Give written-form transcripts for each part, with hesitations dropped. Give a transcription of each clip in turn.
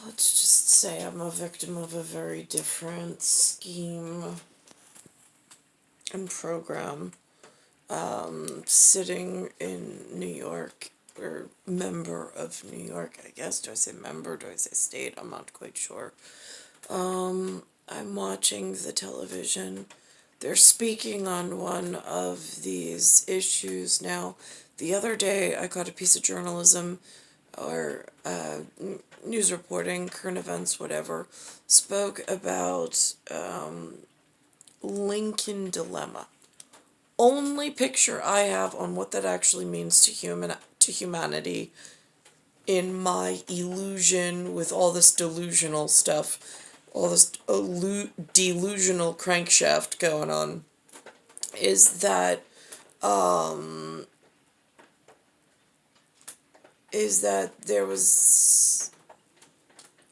let's just say I'm a victim of a very different scheme and program. Sitting in New York, or member of New York, I guess. Do I say member? Do I say state? I'm not quite sure. I'm watching the television. They're speaking on one of these issues now. The other day, I got a piece of journalism or news reporting, current events, whatever, spoke about Lincoln Dilemma. Only picture I have on what that actually means to humanity in my illusion with all this delusional stuff, all this delusional crankshaft going on, is that there was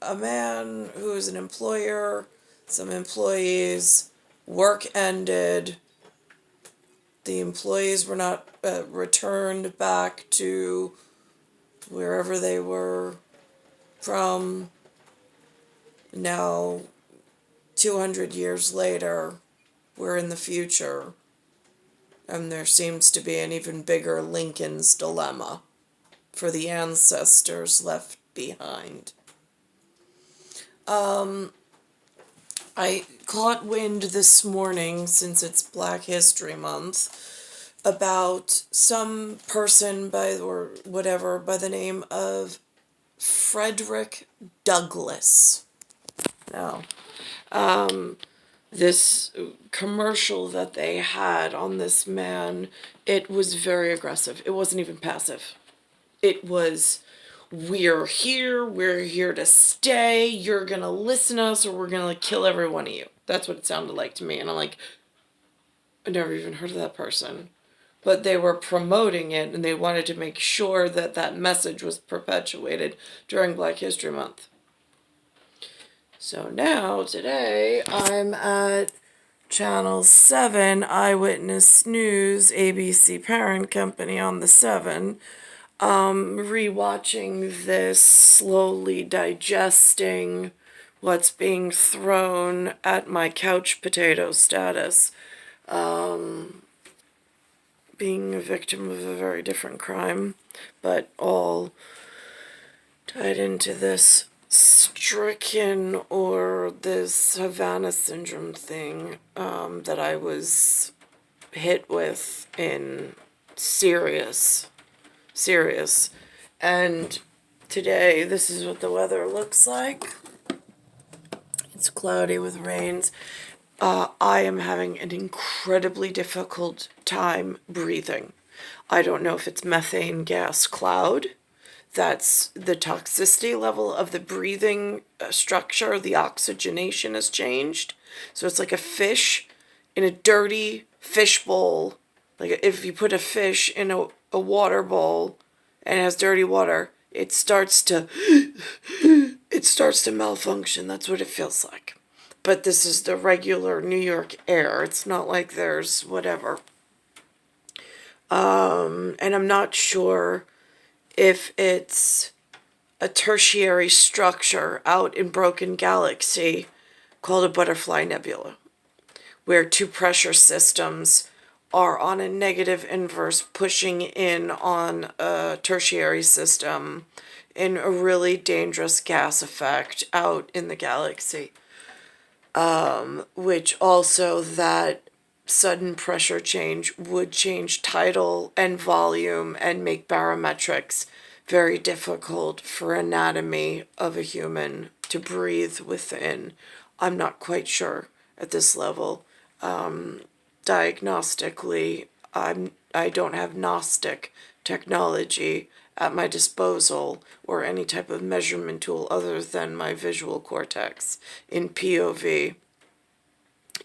a man who was an employer, some employees, work ended, the employees were not returned back to wherever they were from. Now, 200 years later, we're in the future, and there seems to be an even bigger Lincoln's dilemma for the ancestors left behind. I caught wind this morning, since it's Black History Month, about some person by the name of Frederick Douglass. Now, this commercial that they had on this man, it was very aggressive. It wasn't even passive. It was, we're here to stay, you're gonna listen to us, or we're gonna kill every one of you. That's what it sounded like to me. And I'm like, I never even heard of that person. But they were promoting it, and they wanted to make sure that that message was perpetuated during Black History Month. So now, today, I'm at Channel 7, Eyewitness News, ABC parent company on the 7, rewatching this, slowly digesting what's being thrown at my couch potato status. Being a victim of a very different crime, but all tied into this stricken or this Havana syndrome thing that I was hit with in serious. And today, this is what the weather looks like. It's cloudy with rains. I am having an incredibly difficult time breathing. I don't know if it's methane gas cloud. That's the toxicity level of the breathing structure. The oxygenation has changed. So it's like a fish in a dirty fish bowl. Like if you put a fish in a water bowl and it has dirty water, it starts to malfunction. That's what it feels like. But this is the regular New York air. It's not like there's whatever. And I'm not sure if it's a tertiary structure out in Broken Galaxy called a butterfly nebula, where two pressure systems are on a negative inverse pushing in on a tertiary system in a really dangerous gas effect out in the galaxy. Which also, that sudden pressure change would change tidal and volume and make barometrics very difficult for anatomy of a human to breathe within. I'm not quite sure at this level. Diagnostically, I don't have Gnostic technology at my disposal or any type of measurement tool other than my visual cortex in POV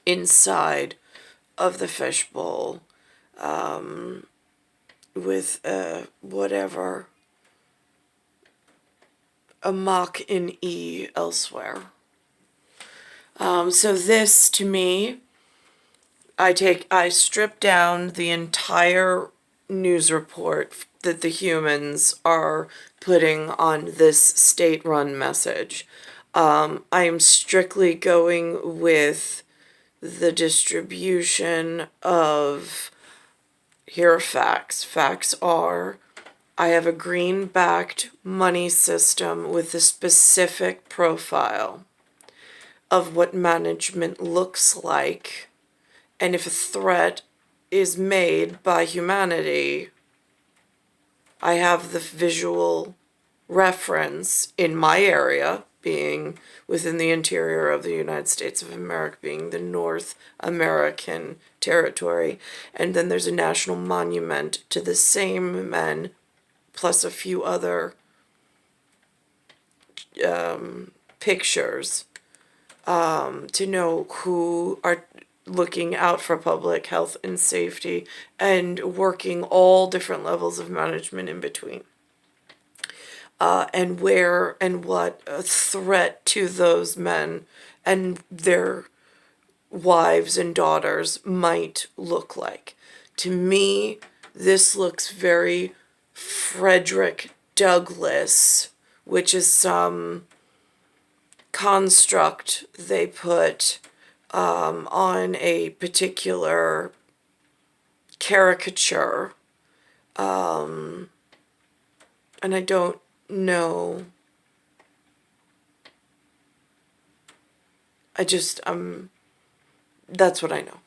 inside of the fishbowl with whatever, a Mach in E elsewhere. So this, to me, I strip down the entire news report that the humans are putting on this state-run message. I am strictly going with the distribution of, here are facts. Facts are, I have a green-backed money system with a specific profile of what management looks like, and if a threat is made by humanity, I have the visual reference in my area, being within the interior of the United States of America, being the North American territory, and then there's a national monument to the same men, plus a few other pictures, to know who are looking out for public health and safety and working all different levels of management in between. And where and what a threat to those men and their wives and daughters might look like. To me, this looks very Frederick Douglass, which is some construct they put on a particular caricature. And I don't know. That's what I know.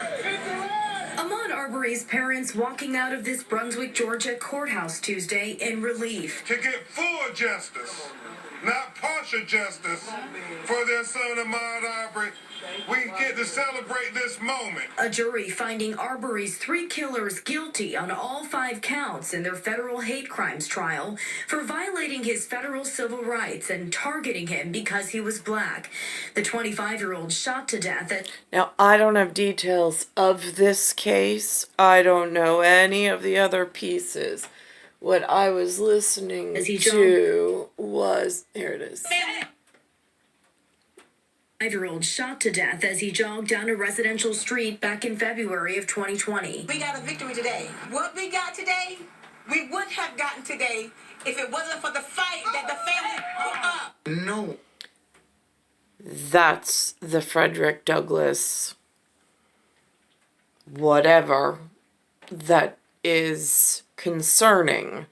Ahmaud Arbery's parents walking out of this Brunswick, Georgia courthouse Tuesday in relief. To get full justice, not partial justice, for their son Ahmaud Arbery. We get to celebrate this moment. A jury finding Arbery's 3 killers guilty on all 5 counts in their federal hate crimes trial for violating his federal civil rights and targeting him because he was black. The 25-year-old shot to death at... Now, I don't have details of this case. I don't know any of the other pieces. What I was listening to was... Here it is. 5-year-old shot to death as he jogged down a residential street back in February of 2020. We got a victory today. What we got today, we would have gotten today if it wasn't for the fight that the family put up. No. That's the Frederick Douglass whatever that is concerning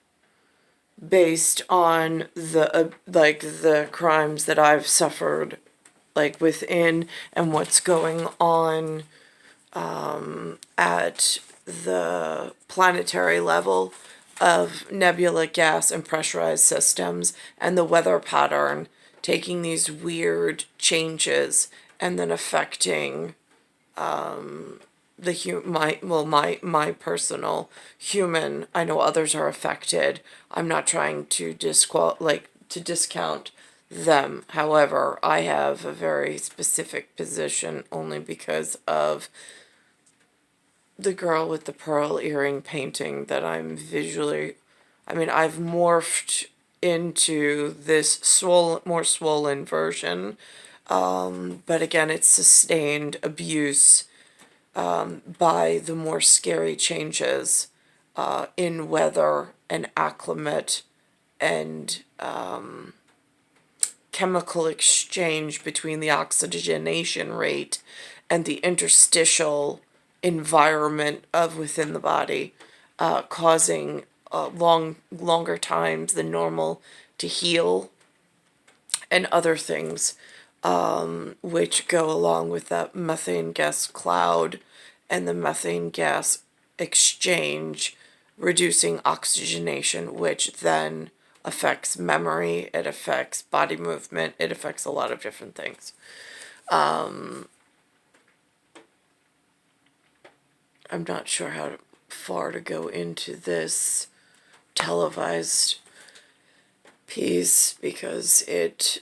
based on the crimes that I've suffered within and what's going on at the planetary level of nebula gas and pressurized systems and the weather pattern taking these weird changes and then affecting my personal human. I know others are affected. I'm not trying to discount them. However, I have a very specific position only because of the girl with the pearl earring painting that I've morphed into this more swollen version. But again, it's sustained abuse by the more scary changes in weather and acclimate and chemical exchange between the oxygenation rate and the interstitial environment of within the body, causing longer times than normal to heal and other things, which go along with that methane gas cloud and the methane gas exchange, reducing oxygenation, which then affects memory, it affects body movement, it affects a lot of different things. I'm not sure how far to go into this televised piece because it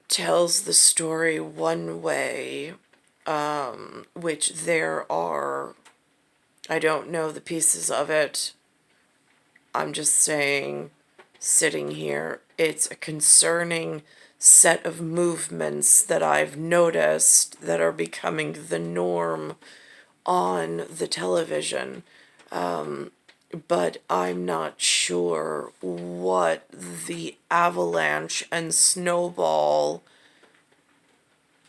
tells the story one way, which there are, I don't know the pieces of it. I'm just saying, sitting here, it's a concerning set of movements that I've noticed that are becoming the norm on the television. but I'm not sure what the avalanche and snowball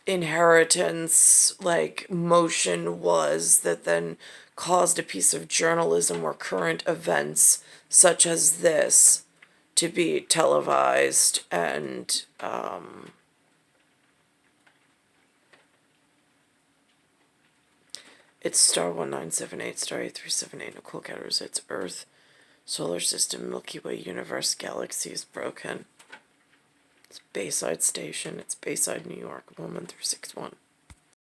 inheritance like motion was that then caused a piece of journalism or current events such as this to be televised and it's star 1978, star 8378, Nicole, Cattaruzza, it's Earth, solar system, Milky Way, universe, galaxy is broken. It's Bayside Station, it's Bayside, New York, 11361.